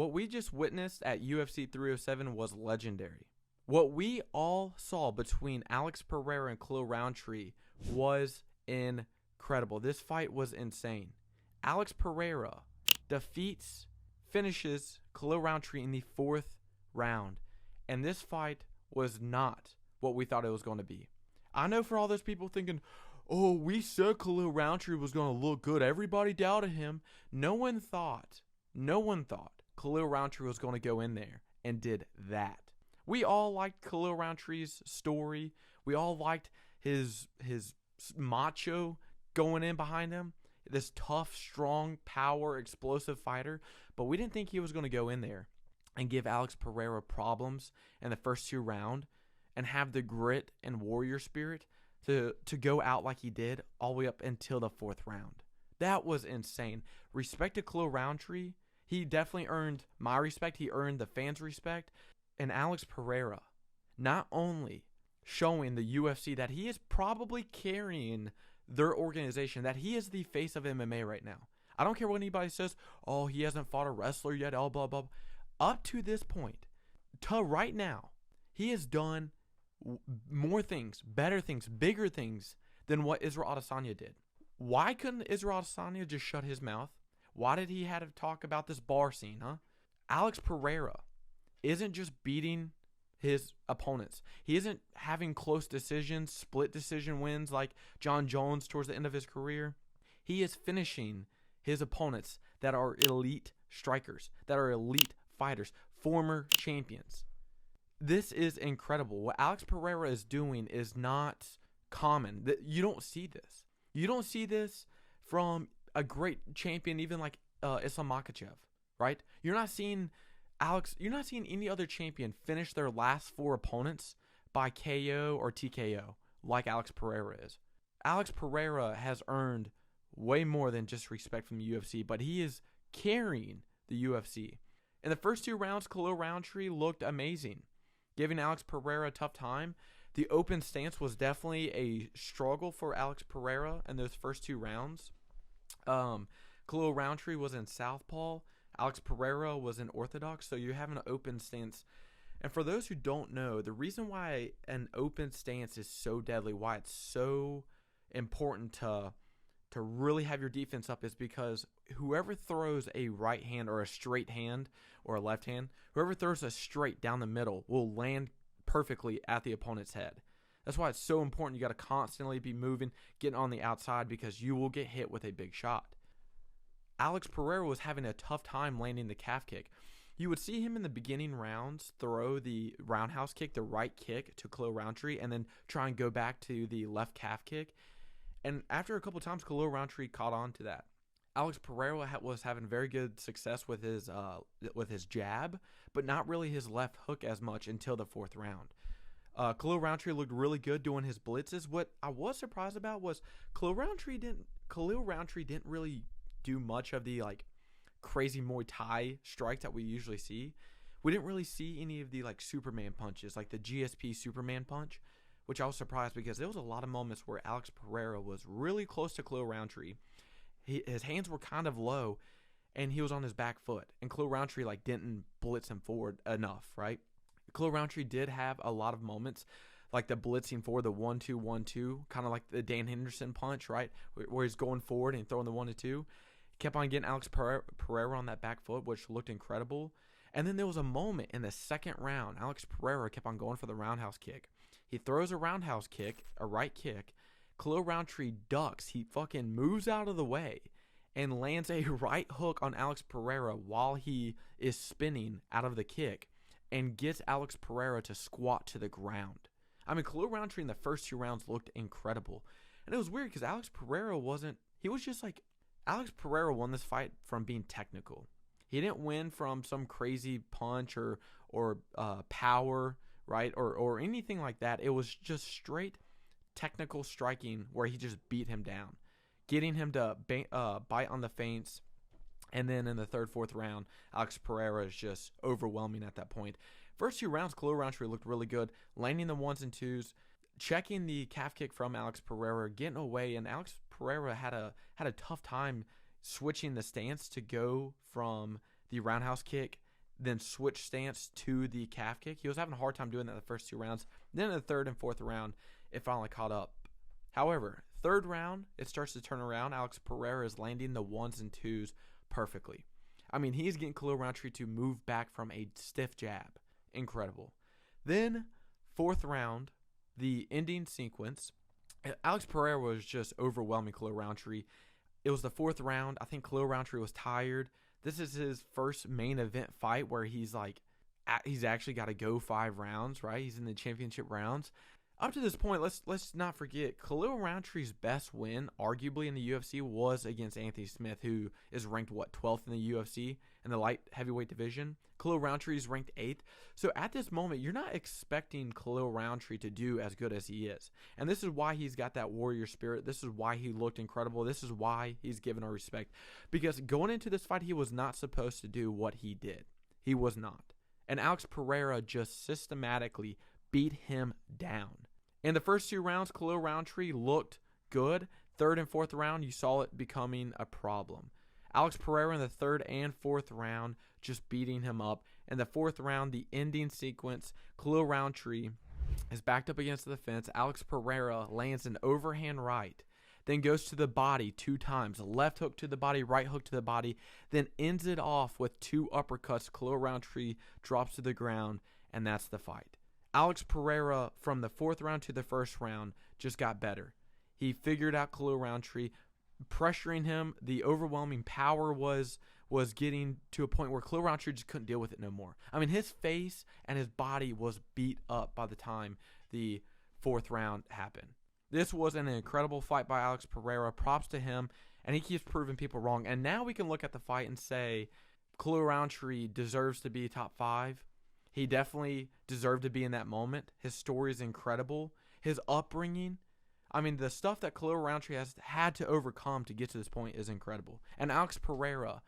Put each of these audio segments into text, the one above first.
What we just witnessed at UFC 307 was legendary. What we all saw between Alex Pereira and Khalil Rountree was incredible. This fight was insane. Alex Pereira finishes Khalil Rountree in the 4th round. And this fight was not what we thought it was going to be. I know for all those people thinking, oh, we said Khalil Rountree was going to look good. Everybody doubted him. No one thought Khalil Rountree was going to go in there and did that. We all liked Khalil Rountree's story. We all liked his macho going in behind him. This tough, strong, power, explosive fighter. But we didn't think he was going to go in there and give Alex Pereira problems in the first 2 rounds and have the grit and warrior spirit to go out like he did all the way up until the 4th round. That was insane. Respect to Khalil Rountree. He definitely earned my respect. He earned the fans' respect. And Alex Pereira, not only showing the UFC that he is probably carrying their organization, that he is the face of MMA right now. I don't care what anybody says, oh, he hasn't fought a wrestler yet, blah, blah, blah. Up to this point, to right now, he has done more things, better things, bigger things than what Israel Adesanya did. Why couldn't Israel Adesanya just shut his mouth? Why did he have to talk about this bar scene, huh? Alex Pereira isn't just beating his opponents. He isn't having close decisions, split decision wins like John Jones towards the end of his career. He is finishing his opponents that are elite strikers, that are elite fighters, former champions. This is incredible. What Alex Pereira is doing is not common. You don't see this. You don't see this from a great champion, even like Islam Makhachev, right? You're not seeing any other champion finish their last 4 opponents by KO or TKO like Alex Pereira is. Alex Pereira has earned way more than just respect from the UFC, but he is carrying the UFC. In the first 2 rounds, Khalil Rountree looked amazing, giving Alex Pereira a tough time. The open stance was definitely a struggle for Alex Pereira in those first 2 rounds. Khalil Rountree was in southpaw. Alex Pereira was in orthodox, so you're having an open stance. And for those who don't know, the reason why an open stance is so deadly, why it's so important to really have your defense up, is because whoever throws a right hand or a straight hand or a left hand, whoever throws a straight down the middle will land perfectly at the opponent's head. That's why it's so important. You got to constantly be moving, getting on the outside, because you will get hit with a big shot. Alex Pereira was having a tough time landing the calf kick. You would see him in the beginning rounds throw the roundhouse kick, the right kick to Khalil Rountree, and then try and go back to the left calf kick. And after a couple times, Khalil Rountree caught on to that. Alex Pereira was having very good success with his jab, but not really his left hook as much until the 4th round. Khalil Rountree looked really good doing his blitzes. What I was surprised about was Khalil Rountree didn't really do much of the like crazy Muay Thai strikes that we usually see. We didn't really see any of the like Superman punches, like the GSP Superman punch, which I was surprised because there was a lot of moments where Alex Pereira was really close to Khalil Rountree. His hands were kind of low, and he was on his back foot. And Khalil Rountree like didn't blitz him forward enough, right? Khalil Rountree did have a lot of moments, like the blitzing forward, the 1-2-1-2, kind of like the Dan Henderson punch, right, where he's going forward and throwing the 1-2. Kept on getting Alex Pereira on that back foot, which looked incredible. And then there was a moment in the 2nd round. Alex Pereira kept on going for the roundhouse kick. He throws a roundhouse kick, a right kick. Khalil Rountree ducks. He fucking moves out of the way and lands a right hook on Alex Pereira while he is spinning out of the kick and gets Alex Pereira to squat to the ground. I mean, Khalil Rountree in the first 2 rounds looked incredible. And it was weird because Alex Pereira Alex Pereira won this fight from being technical. He didn't win from some crazy punch or power, right, or anything like that. It was just straight technical striking where he just beat him down, getting him to bite on the feints. And then in the 3rd, 4th round, Alex Pereira is just overwhelming at that point. First 2 rounds, Khalil Rountree looked really good, landing the 1s and 2s, checking the calf kick from Alex Pereira, getting away, and Alex Pereira had a tough time switching the stance to go from the roundhouse kick then switch stance to the calf kick. He was having a hard time doing that in the first 2 rounds. Then in the third and fourth round, it finally caught up. However, third round, it starts to turn around. Alex Pereira is landing the 1s and 2s perfectly. I mean, he's getting Khalil Rountree to move back from a stiff jab. Incredible. Then, fourth round, the ending sequence, Alex Pereira was just overwhelming Khalil Rountree. It was the fourth round. I think Khalil Rountree was tired. This is his first main event fight where he's actually got to go 5 rounds, right? He's in the championship rounds. Up to this point, let's not forget, Khalil Rountree's best win, arguably in the UFC, was against Anthony Smith, who is ranked, 12th in the UFC in the light heavyweight division. Khalil Rountree is ranked 8th. So at this moment, you're not expecting Khalil Rountree to do as good as he is. And this is why he's got that warrior spirit. This is why he looked incredible. This is why he's given our respect. Because going into this fight, he was not supposed to do what he did. He was not. And Alex Pereira just systematically beat him down. In the first 2 rounds, Khalil Rountree looked good. Third and fourth round, you saw it becoming a problem. Alex Pereira in the third and fourth round just beating him up. In the fourth round, the ending sequence, Khalil Rountree is backed up against the fence. Alex Pereira lands an overhand right, then goes to the body 2 times. Left hook to the body, right hook to the body, then ends it off with 2 uppercuts. Khalil Rountree drops to the ground, and that's the fight. Alex Pereira, from the fourth round to the first round, just got better. He figured out Khalil Rountree, pressuring him. The overwhelming power was getting to a point where Khalil Rountree just couldn't deal with it no more. I mean, his face and his body was beat up by the time the fourth round happened. This was an incredible fight by Alex Pereira. Props to him, and he keeps proving people wrong. And now we can look at the fight and say Khalil Rountree deserves to be top 5. He definitely deserved to be in that moment. His story is incredible. His upbringing, I mean, the stuff that Khalil Rountree has had to overcome to get to this point is incredible. And Alex Pereira,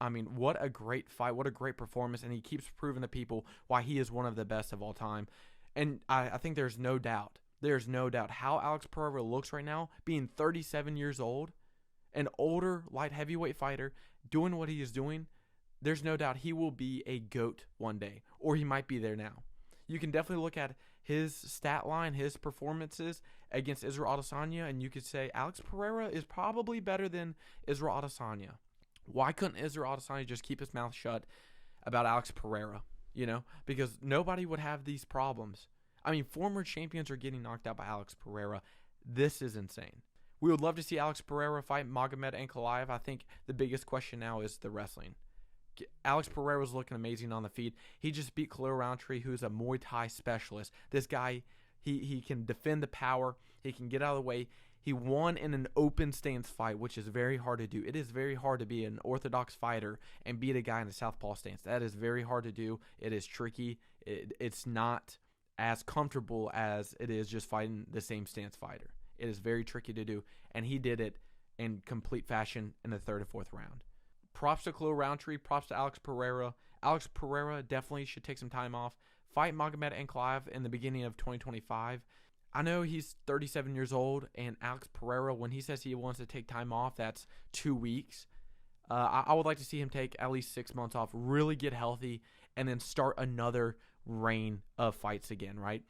I mean, what a great fight. What a great performance. And he keeps proving to people why he is one of the best of all time. And I think there's no doubt. There's no doubt how Alex Pereira looks right now, being 37 years old, an older light heavyweight fighter, doing what he is doing. There's no doubt he will be a GOAT one day, or he might be there now. You can definitely look at his stat line, his performances against Israel Adesanya, and you could say Alex Pereira is probably better than Israel Adesanya. Why couldn't Israel Adesanya just keep his mouth shut about Alex Pereira? Because nobody would have these problems. I mean, former champions are getting knocked out by Alex Pereira. This is insane. We would love to see Alex Pereira fight Magomed Ankalaev. I think the biggest question now is the wrestling. Alex Pereira was looking amazing on the feet. He just beat Khalil Rountree, who's a Muay Thai specialist. This guy, he can defend the power. He can get out of the way. He won in an open stance fight, which is very hard to do. It is very hard to be an orthodox fighter and beat a guy in a southpaw stance. That is very hard to do. It is tricky. It's not as comfortable as it is just fighting the same stance fighter. It is very tricky to do, and he did it in complete fashion in the third and fourth round. Props to Khalil Rountree. Props to Alex Pereira. Alex Pereira definitely should take some time off. Fight Magomed Ankalaev in the beginning of 2025. I know he's 37 years old, and Alex Pereira, when he says he wants to take time off, that's 2 weeks. I would like to see him take at least 6 months off, really get healthy, and then start another reign of fights again, right?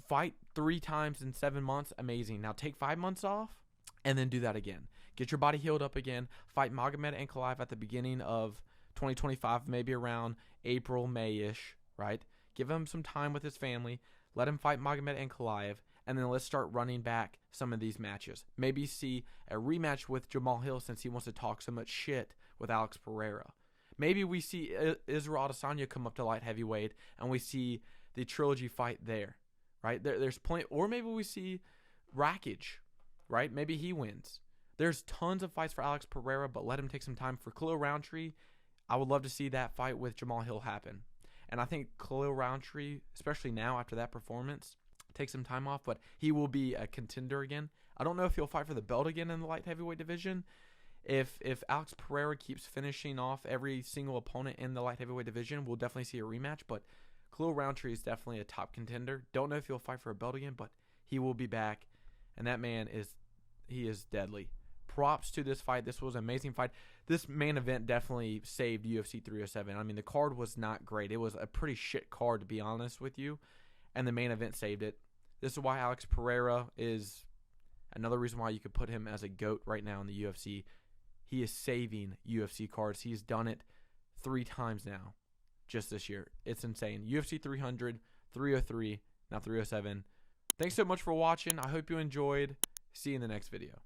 Fight 3 times in 7 months, amazing. Now take 5 months off, and then do that again. Get your body healed up again. Fight Magomed Ankalaev at the beginning of 2025, maybe around April, May-ish, right? Give him some time with his family. Let him fight Magomed Ankalaev, and then let's start running back some of these matches. Maybe see a rematch with Jamal Hill since he wants to talk so much shit with Alex Pereira. Maybe we see Israel Adesanya come up to light heavyweight, and we see the trilogy fight there, right? There's plenty, or maybe we see Rakic, right? Maybe he wins. There's tons of fights for Alex Pereira, but let him take some time. For Khalil Rountree, I would love to see that fight with Jamal Hill happen. And I think Khalil Rountree, especially now after that performance, take some time off, but he will be a contender again. I don't know if he'll fight for the belt again in the light heavyweight division. If Alex Pereira keeps finishing off every single opponent in the light heavyweight division, we'll definitely see a rematch. But Khalil Rountree is definitely a top contender. Don't know if he'll fight for a belt again, but he will be back. And that man is deadly. Props to this fight. This was an amazing fight. this main event definitely saved UFC 307. I mean, the card was not great. It was a pretty shit card, to be honest with you, and the main event saved it. This is why Alex Pereira is another reason why you could put him as a GOAT right now in the UFC. He is saving UFC cards. He's done it 3 times now just this year. It's insane. UFC 300, 303, now 307. Thanks so much for watching. I hope you enjoyed. See you in the next video.